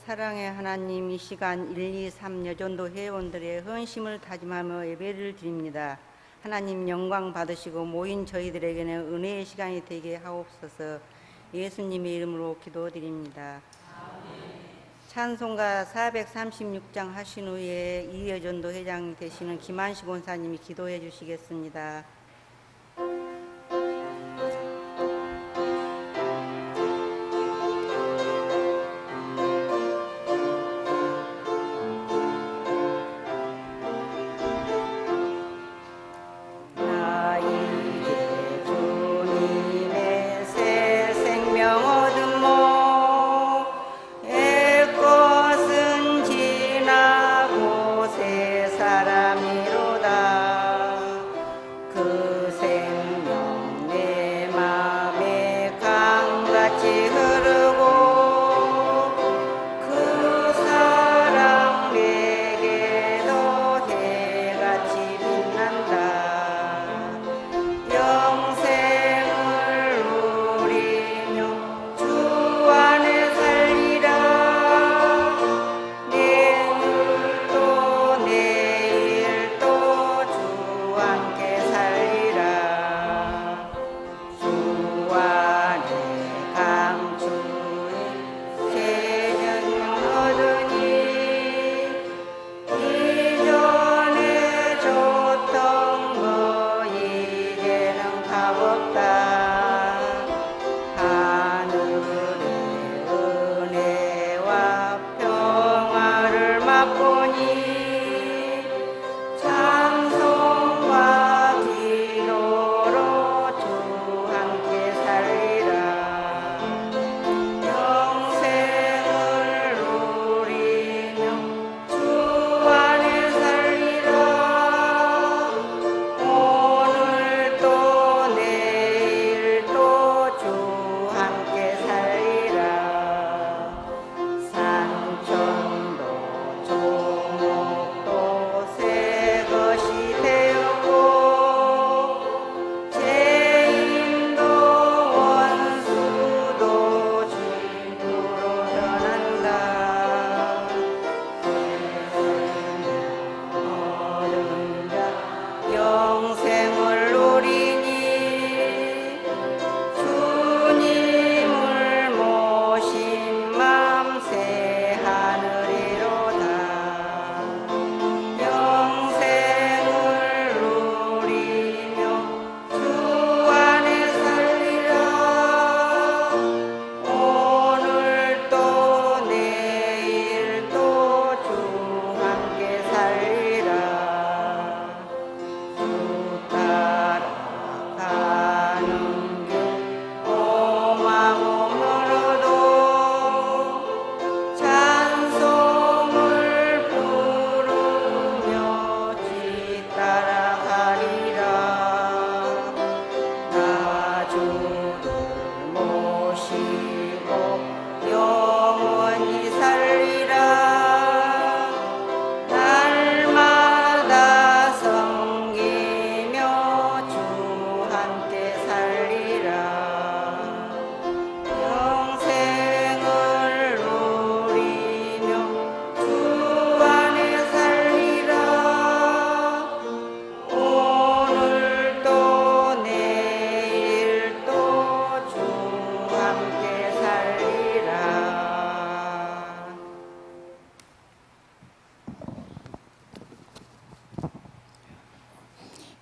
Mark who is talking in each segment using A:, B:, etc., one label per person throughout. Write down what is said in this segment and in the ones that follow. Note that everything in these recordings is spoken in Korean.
A: 사랑의 하나님, 이 시간 1, 2, 3 여전도 회원들의 헌심을 다짐하며 예배를 드립니다. 하나님 영광 받으시고 모인 저희들에게는 은혜의 시간이 되게 하옵소서. 예수님의 이름으로 기도드립니다. 찬송가 436장 하신 후에 이 여전도 회장 되시는 김한식 원사님이 기도해 주시겠습니다.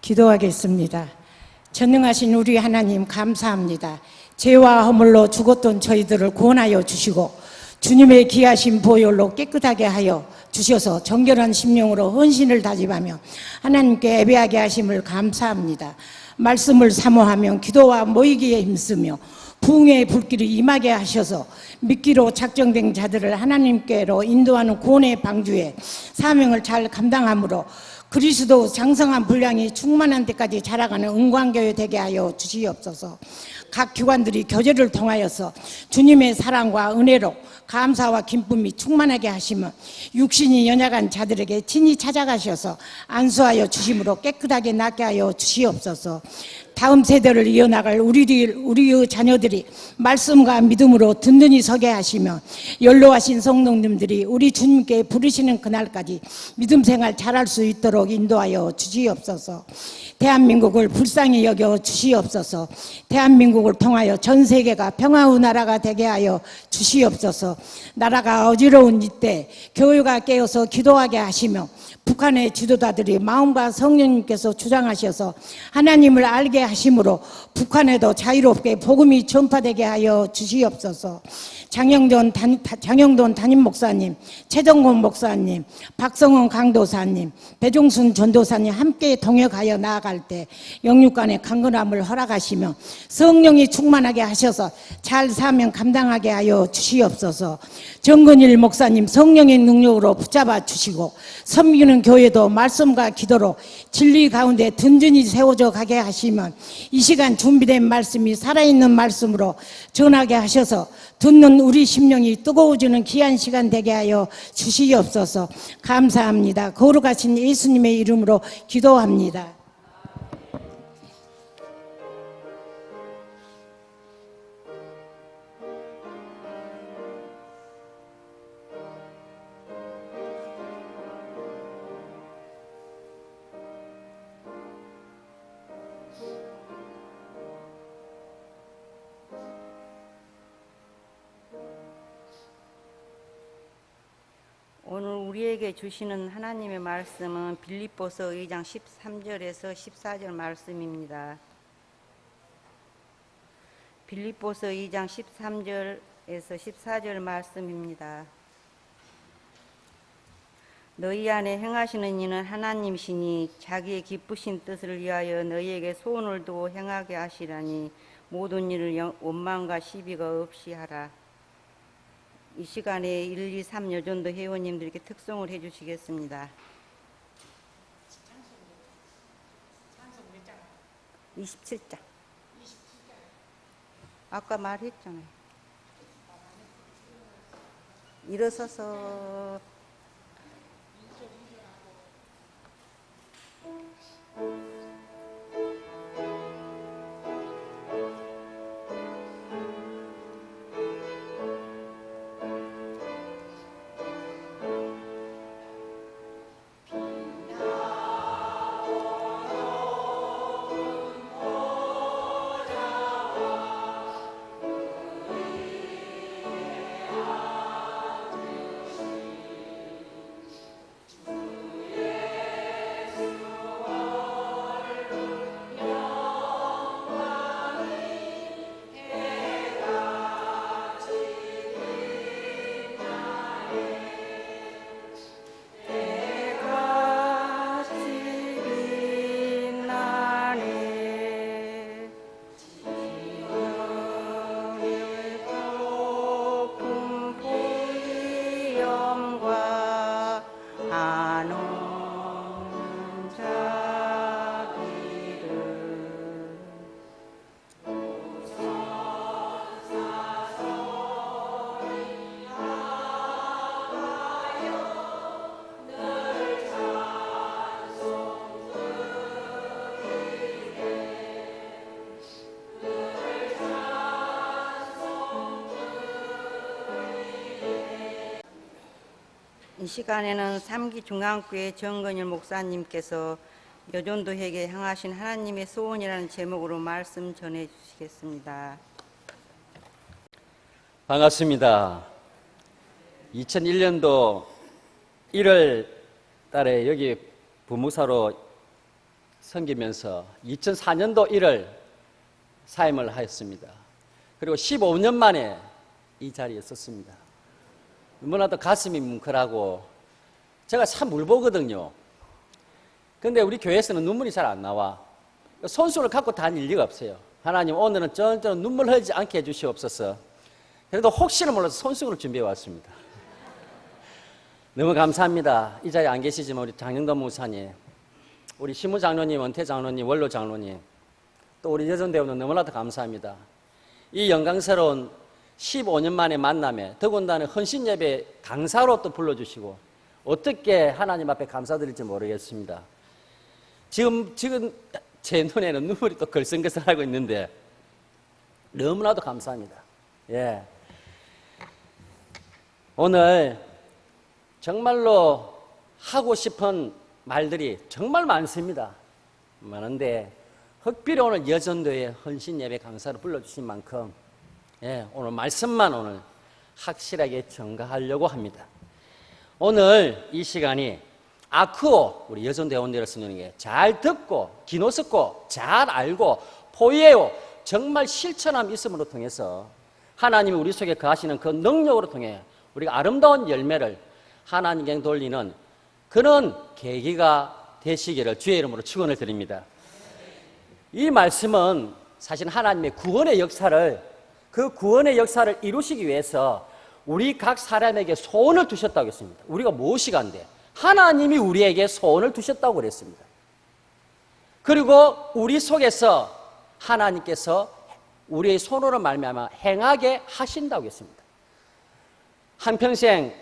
B: 기도하겠습니다. 전능하신 우리 하나님 감사합니다. 죄와 허물로 죽었던 저희들을 구원하여 주시고 주님의 귀하신 보혈로 깨끗하게 하여 주셔서 정결한 심령으로 헌신을 다짐하며 하나님께 예배하게 하심을 감사합니다. 말씀을 사모하며 기도와 모이기에 힘쓰며 부흥의 불길이 임하게 하셔서 믿기로 작정된 자들을 하나님께로 인도하는 구원의 방주에 사명을 잘 감당함으로 그리스도 장성한 분량이 충만한 데까지 자라가는 은광교회 되게 하여 주시옵소서. 각 기관들이 교제를 통하여서 주님의 사랑과 은혜로 감사와 기쁨이 충만하게 하시면 육신이 연약한 자들에게 친히 찾아가셔서 안수하여 주심으로 깨끗하게 낫게 하여 주시옵소서. 다음 세대를 이어나갈 우리의 자녀들이 말씀과 믿음으로 든든히 서게 하시며 연로하신 성도님들이 우리 주님께 부르시는 그날까지 믿음 생활 잘할 수 있도록 인도하여 주시옵소서. 대한민국을 불쌍히 여겨 주시옵소서. 대한민국을 통하여 전 세계가 평화의 나라가 되게 하여 주시옵소서. 나라가 어지러운 이때 교회가 깨어서 기도하게 하시며 북한의 지도자들이 마음과 성령님께서 주장하셔서 하나님을 알게 하심으로 북한에도 자유롭게 복음이 전파되게 하여 주시옵소서. 장영돈 담임 목사님, 최정곤 목사님, 박성원 강도사님, 배종순 전도사님 함께 동역하여 나아갈 때 영육간의 강건함을 허락하시며 성령이 충만하게 하셔서 잘 사명 감당하게 하여 주시옵소서. 정근일 목사님 성령의 능력으로 붙잡아 주시고 섬기는 교회도 말씀과 기도로 진리 가운데 든든히 세워져 가게 하시면 이 시간 준비된 말씀이 살아있는 말씀으로 전하게 하셔서 듣는 우리 심령이 뜨거워지는 귀한 시간 되게 하여 주시옵소서. 감사합니다. 거룩하신 예수님의 이름으로 기도합니다.
A: 오늘 우리에게 주시는 하나님의 말씀은 빌립보서 2장 13절에서 14절 말씀입니다. 빌립보서 2장 13절에서 14절 말씀입니다. 너희 안에 행하시는 이는 하나님이시니 자기의 기쁘신 뜻을 위하여 너희에게 소원을 두어 행하게 하시라니 모든 일을 원망과 시비가 없이 하라. 이 시간에 1, 2, 3 여전도 회원님들께 특송을 해주시겠습니다. 27장. 아까 말했잖아요. 일어서서 이 시간에는 삼기 중앙교회 정건일 목사님께서 여전도에게 향하신 하나님의 소원이라는 제목으로 말씀 전해 주시겠습니다.
C: 반갑습니다. 2001년도 1월 달에 여기 부무사로 섬기면서 2004년도 1월 사임을 하였습니다. 그리고 15년 만에 이 자리에 섰습니다. 너무나도 가슴이 뭉클하고 제가 참 울보거든요. 근데 우리 교회에서는 눈물이 잘 안 나와. 손수를 갖고 다닐 리가 없어요. 하나님 오늘은 전적으로 눈물 흘리지 않게 해주시옵소서. 그래도 혹시나 몰라서 손수를 준비해 왔습니다. 너무 감사합니다. 이 자리에 안 계시지만 우리 장영돈 목사님, 우리 신무 장로님, 원태 장로님, 원로 장로님, 또 우리 여전대원은 너무나도 감사합니다. 이 영광스러운 15년 만에 만남에 더군다나 헌신예배 강사로 또 불러주시고 어떻게 하나님 앞에 감사드릴지 모르겠습니다. 지금 제 눈에는 눈물이 또 걸성걸성하고 있는데 너무나도 감사합니다. 예. 오늘 정말로 하고 싶은 말들이 정말 많습니다. 많은데 흑필이 오늘 여전도에 헌신 예배 강사로 불러주신 만큼 오늘 말씀만 오늘 확실하게 전가하려고 합니다. 오늘 이 시간이 아크오 우리 여전도 회원들을 쓰는 게 잘 듣고 기노스고 잘 알고 포이에요 정말 실천함 있음으로 통해서 하나님이 우리 속에 거하시는 그 능력으로 통해 우리가 아름다운 열매를 하나님께 돌리는 그런 계기가 되시기를 주의 이름으로 축원을 드립니다. 이 말씀은 사실 하나님의 구원의 역사를 그 구원의 역사를 이루시기 위해서 우리 각 사람에게 소원을 두셨다고 했습니다. 우리가 무엇이간데 하나님이 우리에게 소원을 두셨다고 그랬습니다. 그리고 우리 속에서 하나님께서 우리의 손으로 말미암아 행하게 하신다고 했습니다. 한평생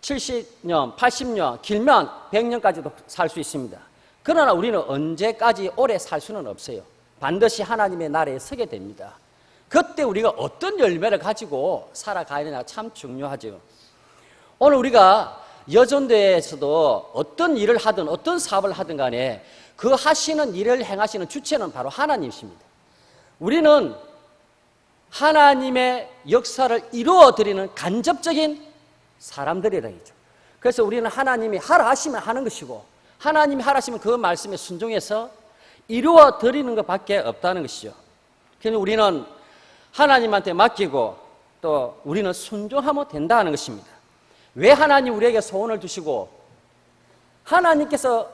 C: 70년, 80년, 길면 100년까지도 살 수 있습니다. 그러나 우리는 언제까지 오래 살 수는 없어요. 반드시 하나님의 나라에 서게 됩니다. 그때 우리가 어떤 열매를 가지고 살아가야 되나 참 중요하죠. 오늘 우리가 여전도에서도 어떤 일을 하든 어떤 사업을 하든 간에 그 하시는 일을 행하시는 주체는 바로 하나님이십니다. 우리는 하나님의 역사를 이루어드리는 간접적인 사람들이라죠. 그래서 우리는 하나님이 하라 하시면 하는 것이고 하나님이 하라 하시면 그 말씀에 순종해서 이루어드리는 것밖에 없다는 것이죠. 그래서 우리는 하나님한테 맡기고 또 우리는 순종하면 된다는 것입니다. 왜 하나님 우리에게 소원을 두시고 하나님께서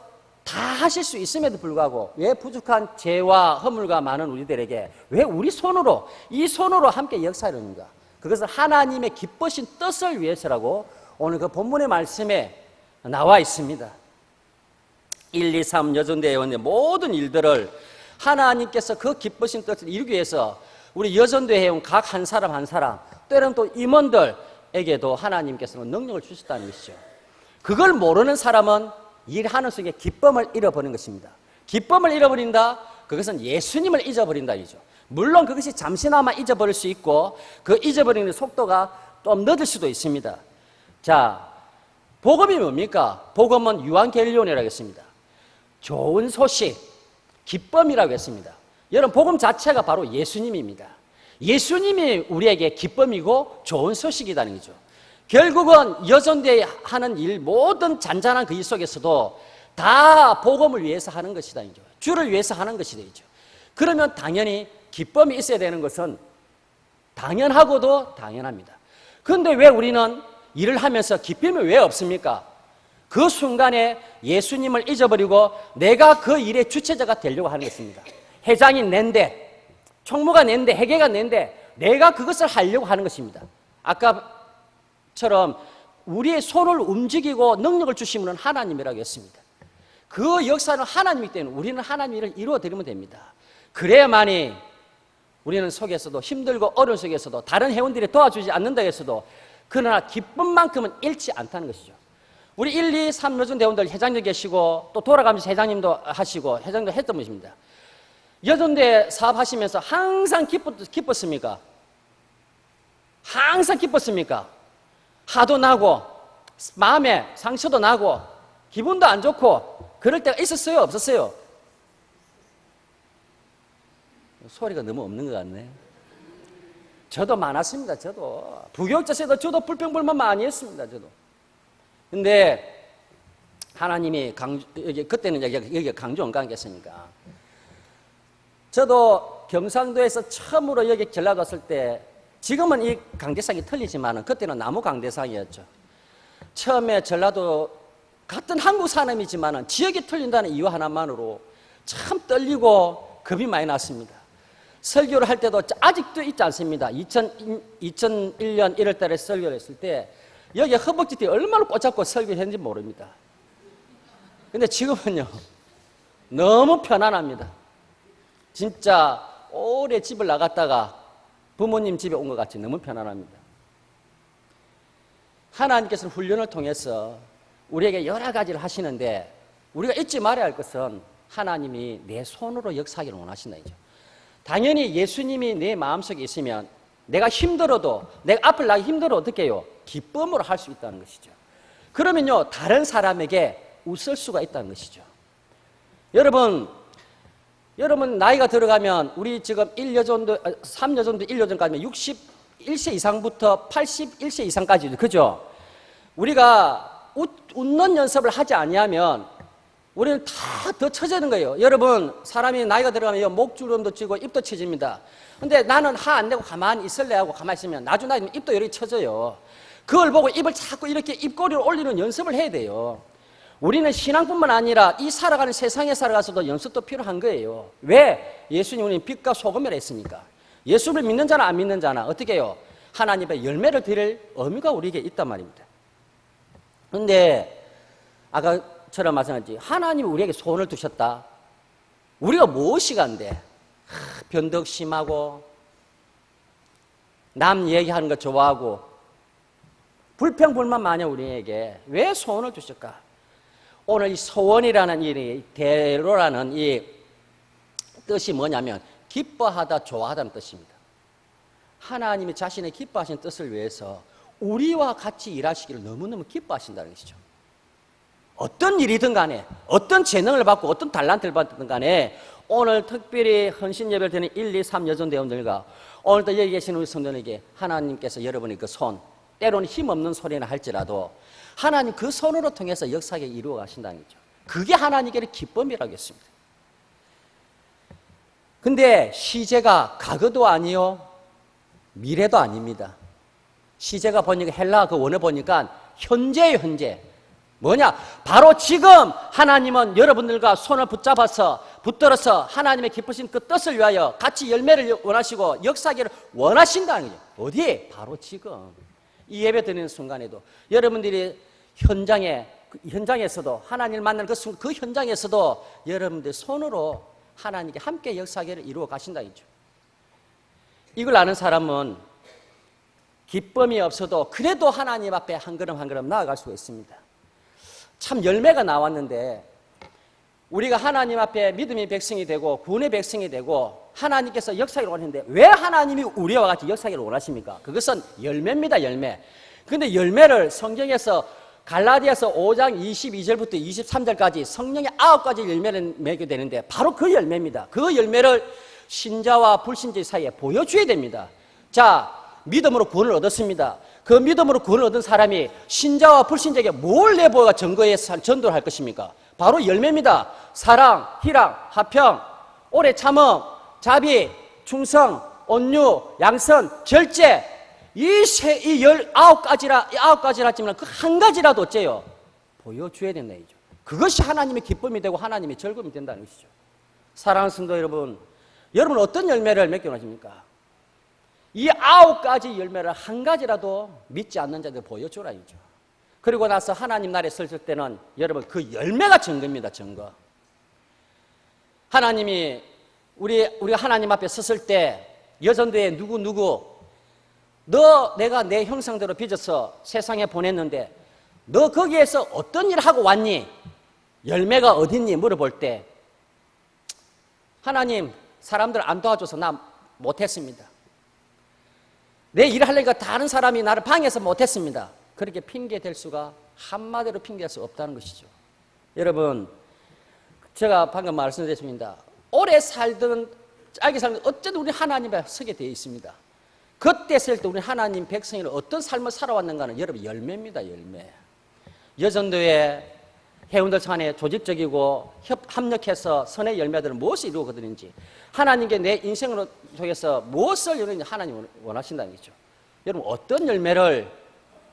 C: 다 하실 수 있음에도 불구하고 왜 부족한 죄와 허물과 많은 우리들에게 왜 우리 손으로 이 손으로 함께 역사하는가? 그것은 하나님의 기쁘신 뜻을 위해서라고 오늘 그 본문의 말씀에 나와 있습니다. 1, 2, 3 여전대 회원의 모든 일들을 하나님께서 그 기쁘신 뜻을 이루기 위해서 우리 여전대 회원 각 한 사람 한 사람 때로는 또 임원들에게도 하나님께서는 능력을 주셨다는 것이죠. 그걸 모르는 사람은 일하는 속에 기쁨을 잃어버린 것입니다. 기쁨을 잃어버린다? 그것은 예수님을 잊어버린다 이죠. 물론 그것이 잠시나마 잊어버릴 수 있고 그 잊어버리는 속도가 좀 늦을 수도 있습니다. 자, 복음이 뭡니까? 복음은 유한겔리온이라고 했습니다. 좋은 소식, 기쁨이라고 했습니다. 여러분 복음 자체가 바로 예수님입니다. 예수님이 우리에게 기쁨이고 좋은 소식이라는 거죠. 결국은 여전대 하는 일 모든 잔잔한 그 일 속에서도 다 복음을 위해서 하는 것이다 이죠. 주를 위해서 하는 것이다 이죠. 그러면 당연히 기쁨이 있어야 되는 것은 당연하고도 당연합니다. 그런데 왜 우리는 일을 하면서 기쁨이 왜 없습니까? 그 순간에 예수님을 잊어버리고 내가 그 일의 주체자가 되려고 하는 것입니다. 회장이 낸데, 총무가 낸데, 회계가 낸데 내가 그것을 하려고 하는 것입니다. 아까처럼 우리의 손을 움직이고 능력을 주신 분은 하나님이라고 했습니다. 그 역사는 하나님이기 때문에 우리는 하나님 일을 이루어드리면 됩니다. 그래야만이 우리는 속에서도 힘들고 어려운 속에서도 다른 회원들이 도와주지 않는다 해서도 그러나 기쁨만큼은 잃지 않다는 것이죠. 우리 1, 2, 3 여전 대원들 회장님 계시고 또 돌아가면서 회장님도 하시고 회장도 했던 분이십니다. 여전대 사업하시면서 항상 기뻤습니까? 항상 기뻤습니까? 화도 나고 마음에 상처도 나고 기분도 안 좋고 그럴 때가 있었어요? 없었어요? 소리가 너무 없는 것 같네. 저도 많았습니다. 저도 부교육자 세도 저도 불평불만 많이 했습니다. 저도. 근데 하나님이 그때는 여기 강주 온 관계였으니까 저도 경상도에서 처음으로 여기 전라도 왔을 때 지금은 이 강대상이 틀리지만 그때는 나무 강대상이었죠. 처음에 전라도 같은 한국 사람이지만 지역이 틀린다는 이유 하나만으로 참 떨리고 겁이 많이 났습니다. 설교를 할 때도 아직도 있지 않습니다. 2001년 1월 달에 설교를 했을 때 여기 허벅지 뒤에 얼마나 꽂잡고 설교를 했는지 모릅니다. 근데 지금은요 너무 편안합니다. 진짜 오래 집을 나갔다가 부모님 집에 온 것 같이 너무 편안합니다. 하나님께서는 훈련을 통해서 우리에게 여러 가지를 하시는데 우리가 잊지 말아야 할 것은 하나님이 내 손으로 역사하기를 원하신다 이죠. 당연히 예수님이 내 마음속에 있으면 내가 힘들어도, 내가 앞을 나기 힘들어도 어떻게 해요? 기쁨으로 할 수 있다는 것이죠. 그러면요, 다른 사람에게 웃을 수가 있다는 것이죠. 여러분 나이가 들어가면 우리 지금 3여전도 1여전까지면 61세 이상부터 81세 이상까지, 그죠? 우리가 웃는 연습을 하지 아니하면 우리는 다 더 처지는 거예요. 여러분, 사람이 나이가 들어가면 목주름도 찌고 입도 처집니다. 근데 나는 화 안 내고 가만히 있을래 하고 가만히 있으면 나중에 나이면 입도 이렇게 처져요. 그걸 보고 입을 자꾸 이렇게 입꼬리를 올리는 연습을 해야 돼요. 우리는 신앙뿐만 아니라 이 살아가는 세상에 살아가서도 연습도 필요한 거예요. 왜? 예수님은 빛과 소금이라 했으니까. 예수를 믿는 자나 안 믿는 자나 어떻게 해요? 하나님의 열매를 드릴 의미가 우리에게 있단 말입니다. 그런데 아까처럼 말씀하셨지, 하나님이 우리에게 소원을 두셨다. 우리가 무엇이 간데? 변덕 심하고 남 얘기하는 거 좋아하고 불평불만 많아. 우리에게 왜 소원을 주실까? 오늘 이 소원이라는 이 대로라는 이 뜻이 뭐냐면 기뻐하다, 좋아하다는 뜻입니다. 하나님이 자신의 기뻐하시는 뜻을 위해서 우리와 같이 일하시기를 너무너무 기뻐하신다는 것이죠. 어떤 일이든 간에, 어떤 재능을 받고 어떤 달란트를 받든 간에 오늘 특별히 헌신 예배를 드리는 1, 2, 3 여전대원들과 오늘도 여기 계시는 우리 성도들에게 하나님께서 여러분의 그 손, 때로는 힘없는 소리나 할지라도 하나님 그 손으로 통해서 역사에 이루어 가신다는 거죠. 그게 하나님께는 기쁨이라고 했습니다. 근데 시제가 과거도 아니요 미래도 아닙니다. 시제가 보니까 헬라 그 원어 보니까 현재예요. 현재. 뭐냐? 바로 지금 하나님은 여러분들과 손을 붙들어서 하나님의 기쁘신 그 뜻을 위하여 같이 열매를 원하시고 역사하기를 원하신다는 거죠. 어디에? 바로 지금. 이 예배 드리는 순간에도 여러분들이 현장에서도 하나님을 만나는 그 현장에서도 여러분들 손으로 하나님께 함께 역사하기를 이루어 가신다는 거죠. 이걸 아는 사람은 기쁨이 없어도 그래도 하나님 앞에 한 걸음 한 걸음 나아갈 수가 있습니다. 참 열매가 나왔는데 우리가 하나님 앞에 믿음의 백성이 되고 구원의 백성이 되고 하나님께서 역사하기를 원하는데 왜 하나님이 우리와 같이 역사하기를 원하십니까? 그것은 열매입니다. 열매. 그런데 열매를 성경에서 갈라디아서 5장 22절부터 23절까지 성령의 9가지 열매를 맺게 되는데 바로 그 열매입니다. 그 열매를 신자와 불신자 사이에 보여줘야 됩니다. 자, 믿음으로 구원을 얻었습니다. 그 믿음으로 구원을 얻은 사람이 신자와 불신자에게 뭘 내보여가 증거해서 전도를 할 것입니까? 바로 열매입니다. 사랑, 희랑, 화평, 오래 참음, 자비, 충성, 온유, 양선, 절제. 이 19가지라 했지만 그 한 가지라도 어째요? 보여줘야 된다 이죠. 그것이 하나님의 기쁨이 되고 하나님의 즐거움이 된다는 것이죠. 사랑하는 성도 여러분, 여러분 어떤 열매를 맺게 원하십니까? 이 9가지 열매를 한 가지라도 믿지 않는 자들 보여줘라 이죠. 그리고 나서 하나님 나라에 섰을 때는 여러분 그 열매가 증거입니다. 증거. 하나님이 우리가 하나님 앞에 섰을 때 여전도에 누구 내가 내 형상대로 빚어서 세상에 보냈는데 너 거기에서 어떤 일을 하고 왔니? 열매가 어딨니? 물어볼 때 하나님 사람들 안 도와줘서 나 못했습니다. 내 일을 하려니까 다른 사람이 나를 방해해서 못했습니다. 그렇게 핑계 댈 수가 한마디로 핑계할 수 없다는 것이죠. 여러분 제가 방금 말씀드렸습니다. 오래 살든 짧게 살든 어쨌든 우리 하나님 앞에 서게 되어 있습니다. 그때 쓸 때 우리 하나님 백성이 어떤 삶을 살아왔는가는 여러분 열매입니다. 열매. 여전도에 회원들 간에 조직적이고 합력해서 선의 열매들은 무엇을 이루거든지 하나님께 내 인생을 통해서 무엇을 이루는지 하나님 원하신다는 거죠. 여러분 어떤 열매를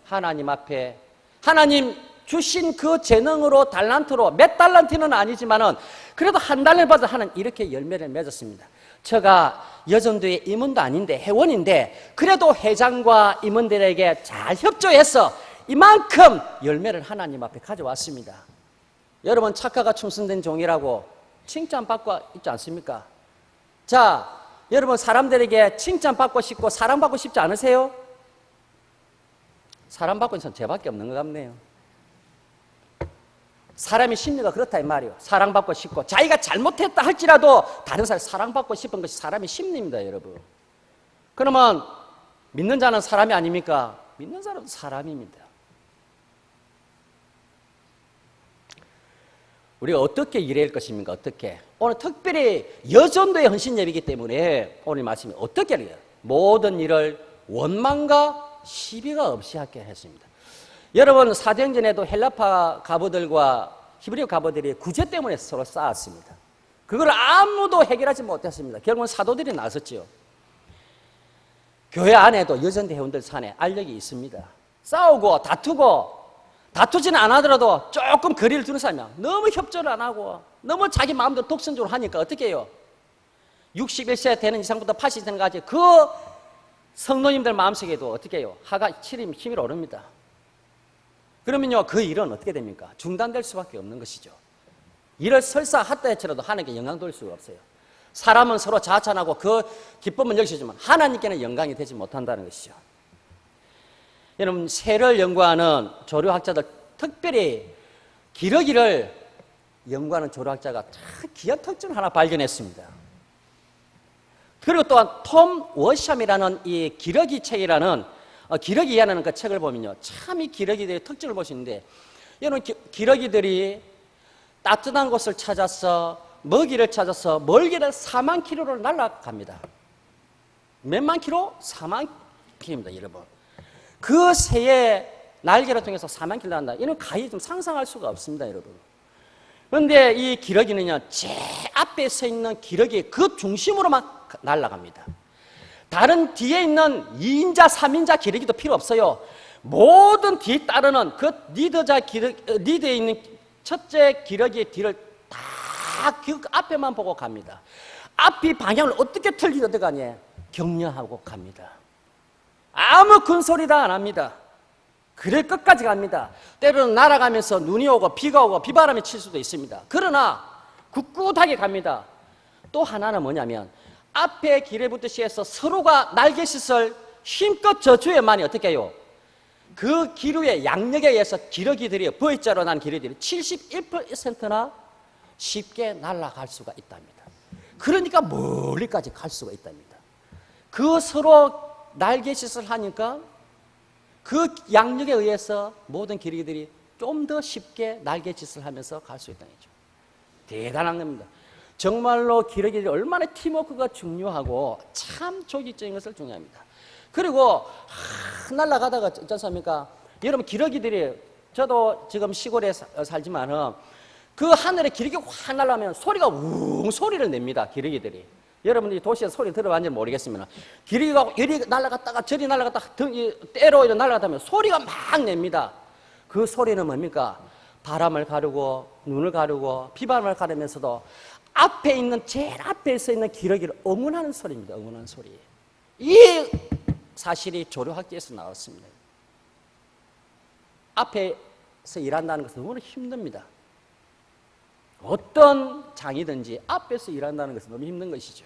C: 하나님 앞에 하나님 주신 그 재능으로 달란트로 몇 달란트는 아니지만은 그래도 한 달을 받아 하는 이렇게 열매를 맺었습니다. 제가 여전도의 임원도 아닌데 회원인데 그래도 회장과 임원들에게 잘 협조해서 이만큼 열매를 하나님 앞에 가져왔습니다. 여러분 착하가 충성된 종이라고 칭찬받고 있지 않습니까? 자, 여러분 사람들에게 칭찬받고 싶고 사랑받고 싶지 않으세요? 사랑받고 있는 사람 저밖에 없는 것 같네요. 사람의 심리가 그렇다 이 말이에요. 사랑받고 싶고 자기가 잘못했다 할지라도 다른 사람 사랑받고 싶은 것이 사람의 심리입니다, 여러분. 그러면 믿는 자는 사람이 아닙니까? 믿는 사람은 사람입니다. 우리가 어떻게 일해야 할 것입니까? 어떻게? 오늘 특별히 여전도의 헌신 예배이기 때문에 오늘 말씀이 어떻게 해야 해요? 모든 일을 원망과 시비가 없이 하게 했습니다. 여러분, 사도행전에도 헬라파 가부들과 히브리 가부들이 구제 때문에 서로 싸웠습니다. 그걸 아무도 해결하지 못했습니다. 결국은 사도들이 나섰죠. 교회 안에도 여전대 회원들 산에 알력이 있습니다. 싸우고 다투지는 않아더라도 조금 거리를 두는 사람이야. 너무 협조를 안 하고 너무 자기 마음대로 독선적으로 하니까 어떻게 해요? 61세 되는 이상부터 80세 되는까지 그 성도님들 마음속에도 어떻게 해요? 하가 치림이 힘이 오릅니다. 그러면요, 그 일은 어떻게 됩니까? 중단될 수밖에 없는 것이죠. 일을 설사 했다 할지라도 하나님께 영광 돌릴 수가 없어요. 사람은 서로 자찬하고 그 기쁨은 여기시지만 하나님께는 영광이 되지 못한다는 것이죠. 여러분, 새를 연구하는 조류학자들, 특별히 기러기를 연구하는 조류학자가 참 귀한 특징을 하나 발견했습니다. 그리고 또한 톰 워샴이라는 이 기러기 책이라는 기러기 이해하는 그 책을 보면요, 참 이 기러기들의 특징을 보시는데, 여러분, 기러기들이 따뜻한 곳을 찾아서 먹이를 찾아서 멀게를 4만 킬로를 날아갑니다. 몇만 킬로? 4만 킬로입니다, 여러분. 그 새의 날개를 통해서 4만 킬로 난다. 이는 가히 좀 상상할 수가 없습니다, 여러분. 그런데 이 기러기는요, 제 앞에 서 있는 기러기의 그 중심으로만 날아갑니다. 다른 뒤에 있는 2인자, 3인자 기러기도 필요 없어요. 모든 뒤에 따르는 그 리드에 있는 첫째 기러기의 뒤를 다 그 앞에만 보고 갑니다. 앞이 방향을 어떻게 틀리든 어떡하니? 격려하고 갑니다. 아무 큰 소리 다 안 합니다. 그래 끝까지 갑니다. 때로는 날아가면서 눈이 오고 비가 오고 비바람이 칠 수도 있습니다. 그러나 굳굳하게 갑니다. 또 하나는 뭐냐면 앞에 길에 붙듯이 해서 서로가 날개짓을 힘껏 저주에만이 어떻게 해요? 그 기류의 양력에 의해서 기러기들이 V자로 난 기러기들이 71%나 쉽게 날아갈 수가 있답니다. 그러니까 멀리까지 갈 수가 있답니다. 그 서로 날개짓을 하니까 그 양력에 의해서 모든 기러기들이 좀 더 쉽게 날개짓을 하면서 갈 수 있다는 거죠. 대단한 겁니다. 정말로 기러기들이 얼마나 팀워크가 중요하고 참 조직적인 것을 중요합니다. 그리고 날아가다가 어쩌습니까? 여러분, 기러기들이, 저도 지금 시골에 살지만은 그 하늘에 기러기 확 날아가면 소리가 웅 소리를 냅니다, 기러기들이. 여러분들이 도시에서 소리 들어봤는지 모르겠으면 기러기가 이리 날아갔다가 저리 날아갔다가 때로 이리 날아갔다면 소리가 막 냅니다. 그 소리는 뭡니까? 바람을 가르고 눈을 가르고 비바람을 가르면서도 앞에 있는 제일 앞에 서 있는 기러기를 응원하는 소리입니다. 응원하는 소리. 이 사실이 조류학계에서 나왔습니다. 앞에서 일한다는 것은 너무 힘듭니다. 어떤 장이든지 앞에서 일한다는 것은 너무 힘든 것이죠.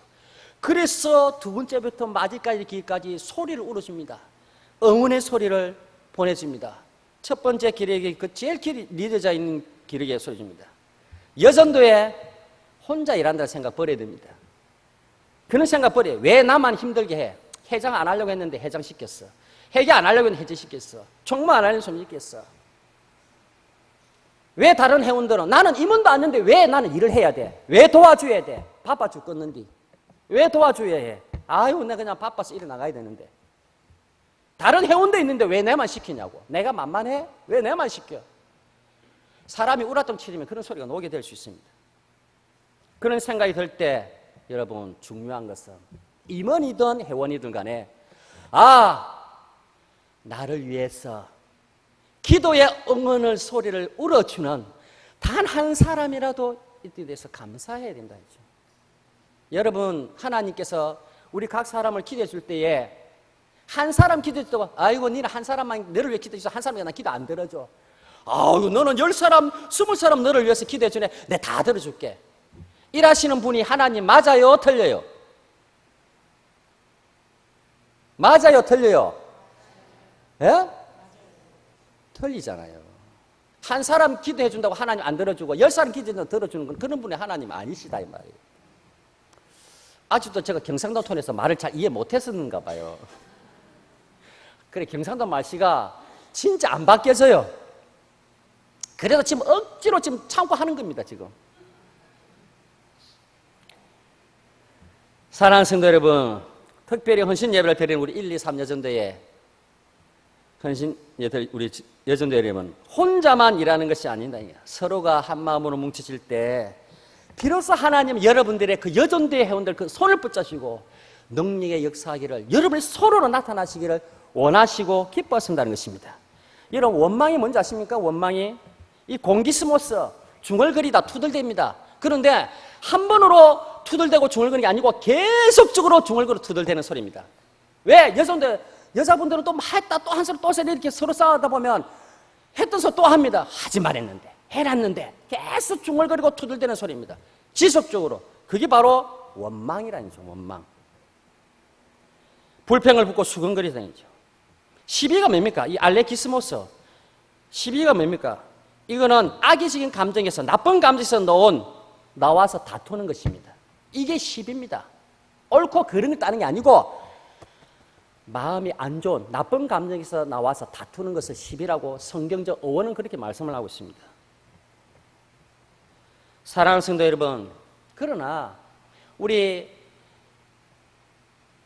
C: 그래서 두 번째부터 마지까지 길까지 소리를 울어줍니다. 응원의 소리를 보내줍니다. 첫 번째 기러기, 그 제일 리더자 있는 기러기의 소리줍니다. 여전도에 혼자 일한다는 생각 버려야 됩니다. 그런 생각 버려요. 왜 나만 힘들게 해? 해장 안 하려고 했는데 해장 시켰어. 회개 안 하려고 했는데 해제 시켰어. 총무 안 하려고 했는데 시켰어. 왜 다른 회원들은 나는 임원도 아닌데 왜 나는 일을 해야 돼? 왜 도와줘야 돼? 바빠 죽겠는데 왜 도와줘야 해? 아유, 내가 그냥 바빠서 일에 나가야 되는데. 다른 회원도 있는데 왜 내만 시키냐고. 내가 만만해? 왜 내만 시켜? 사람이 우라통 치리면 그런 소리가 나오게 될 수 있습니다. 그런 생각이 들 때 여러분, 중요한 것은 임원이든 회원이든 간에 나를 위해서 기도의 응원을 소리를 울어주는 단 한 사람이라도 이때 대해서 감사해야 된다. 여러분, 하나님께서 우리 각 사람을 기도해 줄 때에 한 사람 기도해 주다가 아이고, 니는 한 사람만 너를 위해 기도해 줘. 한 사람이 나 기도 안 들어줘. 아이고, 너는 10사람, 20사람 너를 위해서 기도해 주네. 내가 다 들어줄게. 일하시는 분이 하나님 맞아요? 틀려요? 맞아요? 틀려요? 예? 틀리잖아요. 한 사람 기도해 준다고 하나님 안 들어주고 10사람 기도해준다고 들어주는 건 그런 분이 하나님 아니시다 이 말이에요. 아직도 제가 경상도 톤에서 말을 잘 이해 못했었는가 봐요. 그래 경상도 말씨가 진짜 안 바뀌어져요. 그래도 지금 억지로 지금 참고 하는 겁니다 지금. 사랑하는 성도 여러분, 특별히 헌신 예배를 드리는 우리 1, 2, 3 여전도에 헌신 예배 우리 여전도 여러분, 혼자만 일하는 것이 아니다. 서로가 한 마음으로 뭉치실 때 비로소 하나님 여러분들의 그 여전도의 회원들 그 손을 붙잡으시고 능력의 역사하기를 여러분이 서로로 나타나시기를 원하시고 기뻐하신다는 것입니다. 여러분 원망이 뭔지 아십니까? 원망이 이 공기스모스 중얼거리다 투덜댑니다. 그런데 한 번으로 투덜대고 중얼거리는 게 아니고 계속적으로 중얼거리고 투덜대는 소리입니다. 왜? 여자분들은 또 했다 또 한 소리 또 소리 이렇게 서로 싸우다 보면 했던 소리 또 합니다. 하지 말했는데 해놨는데 계속 중얼거리고 투덜대는 소리입니다. 지속적으로. 그게 바로 원망이라는 거죠. 원망. 불평을 붓고 수근거리다는 거죠. 시비가 뭡니까? 이 알레키스모스 시비가 뭡니까? 이거는 악의적인 감정에서 나쁜 감정에서 나와서 다투는 것입니다. 이게 시비입니다. 옳고 그른 걸 따는 게 아니고 마음이 안 좋은 나쁜 감정에서 나와서 다투는 것을 시비라고 성경적 어원은 그렇게 말씀을 하고 있습니다. 사랑하는 성도 여러분, 그러나 우리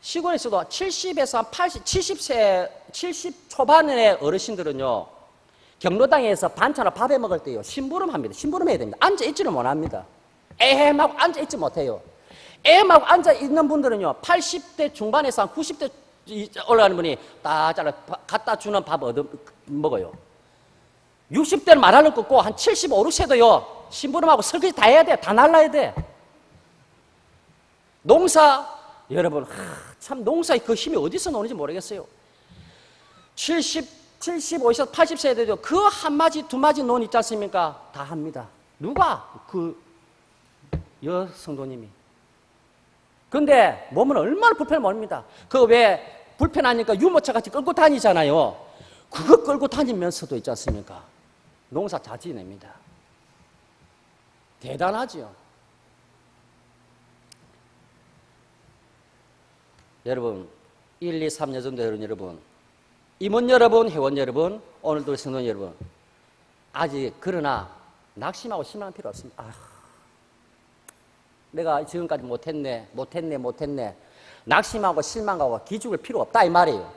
C: 시골에서도 70에서 80, 70 초반의 어르신들은요 경로당에서 반찬을 밥해 먹을 때요 심부름합니다. 심부름해야 됩니다. 앉아있지를 못합니다. 에헴하고 앉아있지 못해요. 에헴하고 앉아있는 분들은요 80대 중반에서 한 90대 올라가는 분이 딱 잘라 갖다 주는 밥 먹어요. 60대는 말하는 거 없고 한 75, 6세도요 심부름하고 설거지 다 해야 돼. 다 날라야 돼. 농사 여러분 참 농사의 그 힘이 어디서 나오는지 모르겠어요. 75에서 80세 돼도 그 한 마디 두 마디 논 있지 않습니까? 다 합니다. 누가? 그 여성도님이. 근데 몸은 얼마나 불편해 모릅니다. 그 왜 불편하니까 유모차 같이 끌고 다니잖아요. 그거 끌고 다니면서도 있지 않습니까? 농사 잘 지냅니다. 대단하지요. 여러분 1, 2, 3 여전도 여러분 임원 여러분, 회원 여러분, 오늘도 성도 여러분 아직 그러나 낙심하고 실망할 필요 없습니다. 내가 지금까지 못했네 낙심하고 실망하고 기죽을 필요 없다 이 말이에요.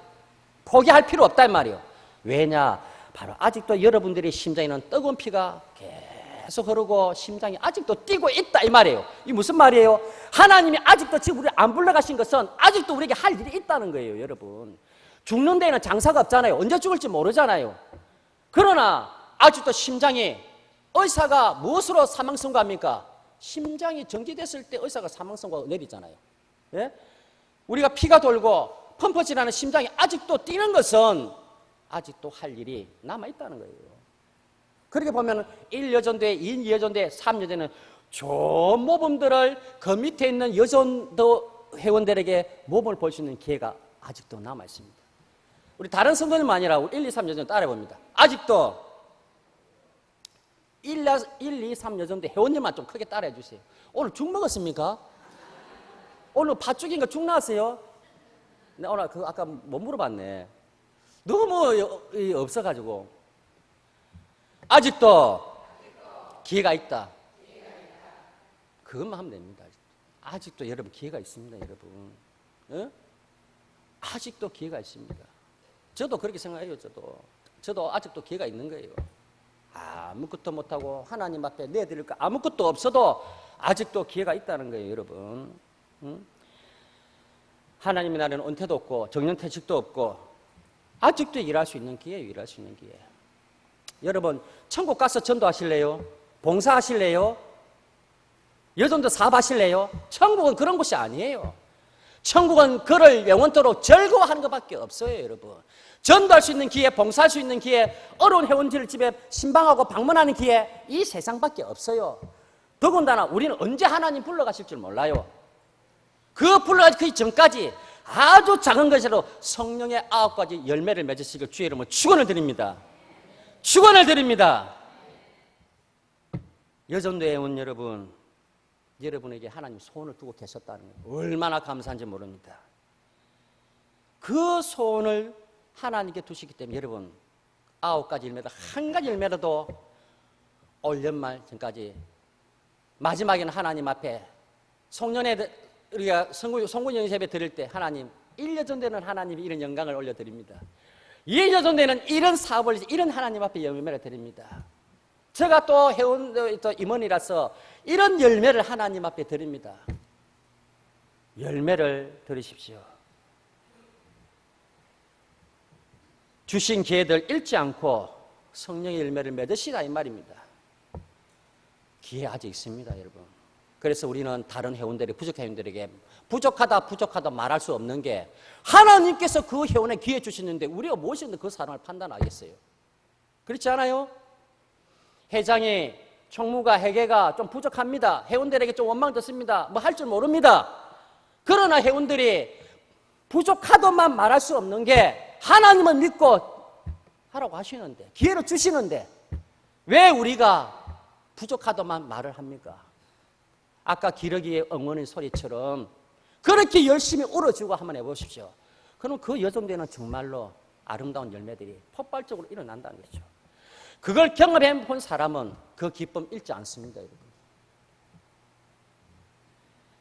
C: 포기할 필요 없다 이 말이에요. 왜냐? 바로 아직도 여러분들의 심장에는 뜨거운 피가 계속 흐르고 심장이 아직도 뛰고 있다 이 말이에요. 이 무슨 말이에요? 하나님이 아직도 지금 우리를 안 불러가신 것은 아직도 우리에게 할 일이 있다는 거예요. 여러분 죽는 데에는 장사가 없잖아요. 언제 죽을지 모르잖아요. 그러나 아직도 심장이 의사가 무엇으로 사망 선고합니까? 심장이 정지됐을 때 의사가 사망 선고 내리잖아요. 예? 우리가 피가 돌고 펌퍼질하는 심장이 아직도 뛰는 것은 아직도 할 일이 남아있다는 거예요. 그렇게 보면 1여전대, 2여전대, 3여전대는 좋은 모범들을 그 밑에 있는 여전도 회원들에게 모범을 볼 수 있는 기회가 아직도 남아있습니다. 우리 다른 성도님 아니라 1, 2, 3여전 따라해봅니다. 아직도 1, 2, 3여전대 회원님만 좀 크게 따라해 주세요. 오늘 죽 먹었습니까? 오늘 팥죽인가 죽 나왔어요? 네, 오늘 아까 못 물어봤네. 너무 없어가지고. 아직도 기회가 있다. 그것만 하면 됩니다. 아직도 여러분 기회가 있습니다, 여러분. 어? 아직도 기회가 있습니다. 저도 그렇게 생각해요, 저도 아직도 기회가 있는 거예요. 아무것도 못하고 하나님 앞에 내드릴 거 아무것도 없어도 아직도 기회가 있다는 거예요, 여러분. 응? 하나님의 나라는 은퇴도 없고 정년퇴직도 없고 아직도 일할 수 있는 기회예요, 일할 수 있는 기회. 여러분 천국 가서 전도하실래요? 봉사하실래요? 여전도 사업하실래요? 천국은 그런 곳이 아니에요. 천국은 그를 영원토록 즐거워하는 것밖에 없어요, 여러분. 전도할 수 있는 기회, 봉사할 수 있는 기회, 어려운 회원들 집에 신방하고 방문하는 기회, 이 세상밖에 없어요. 더군다나 우리는 언제 하나님 불러가실 줄 몰라요. 그 불러가기 전까지 아주 작은 것으로 성령의 9가지 열매를 맺으시길 주의 이름으로 축원을 드립니다. 축원을 드립니다. 여전도에 온 여러분, 여러분에게 하나님 소원을 두고 계셨다는 거예요. 얼마나 감사한지 모릅니다. 그 소원을 하나님께 두시기 때문에 여러분 9가지 열매도 한 가지 열매라도 올 연말 전까지 마지막에는 하나님 앞에 송년회 우리가 송군 연습에 드릴 때 하나님 1년 되는 하나님이 이런 영광을 올려드립니다. 2년 되는 이런 사업을 이런 하나님 앞에 열매를 드립니다. 제가 또 해온 또 임원이라서 이런 열매를 하나님 앞에 드립니다. 열매를 들으십시오. 주신 기회들 잃지 않고 성령의 열매를 맺으시라 이 말입니다. 기회 아직 있습니다, 여러분. 그래서 우리는 다른 회원들이 부족한 회원들에게 부족하다 말할 수 없는 게 하나님께서 그 회원에 기회 주시는데 우리가 무엇인데 그 사람을 판단하겠어요? 그렇지 않아요? 회장이 총무가 회계가 좀 부족합니다. 회원들에게 좀 원망 듣습니다. 뭐 할 줄 모릅니다. 그러나 회원들이 부족하다만 말할 수 없는 게 하나님을 믿고 하라고 하시는데 기회를 주시는데 왜 우리가 부족하다만 말을 합니까? 아까 기러기의 엉원의 소리처럼 그렇게 열심히 울어주고 한번 해보십시오. 그럼 그 여정되는 정말로 아름다운 열매들이 폭발적으로 일어난다는 거죠. 그걸 경험해 본 사람은 그 기쁨 잃지 않습니다, 여러분.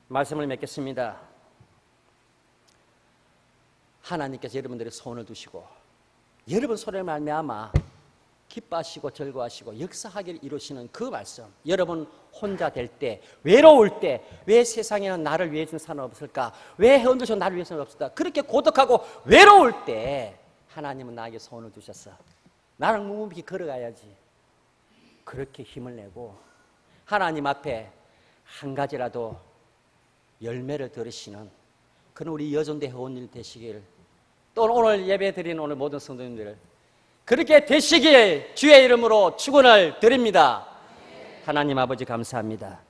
C: 말씀을 맺겠습니다. 하나님께서 여러분들의 소원을 두시고 여러분 소원을 말미암아 기뻐하시고 즐거워하시고 역사하기를 이루시는 그 말씀, 여러분 혼자 될 때, 외로울 때 왜 세상에는 나를 위해 주는 사람 없을까? 왜 회원들 중 나를 위해서는 없을까? 그렇게 고독하고 외로울 때 하나님은 나에게 소원을 두셨어. 나는 묵묵히 걸어가야지. 그렇게 힘을 내고 하나님 앞에 한 가지라도 열매를 들으시는 그런 우리 여전대 회원님 되시길, 또 오늘 예배 드리는 오늘 모든 성도님들 그렇게 되시길 주의 이름으로 축원을 드립니다. 하나님 아버지 감사합니다.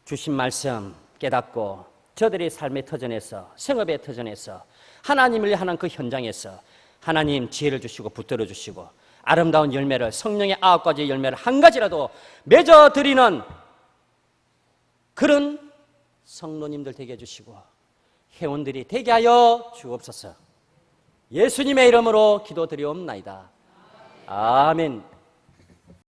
C: 주신 말씀 깨닫고 저들의 삶의 터전에서, 생업의 터전에서, 하나님을 향한 그 현장에서 하나님 지혜를 주시고 붙들어 주시고 아름다운 열매를, 성령의 9가지 열매를 한 가지라도 맺어드리는 그런 성도님들 되게 해주시고 회원들이 되게 하여 주옵소서. 예수님의 이름으로 기도드리옵나이다. 아멘.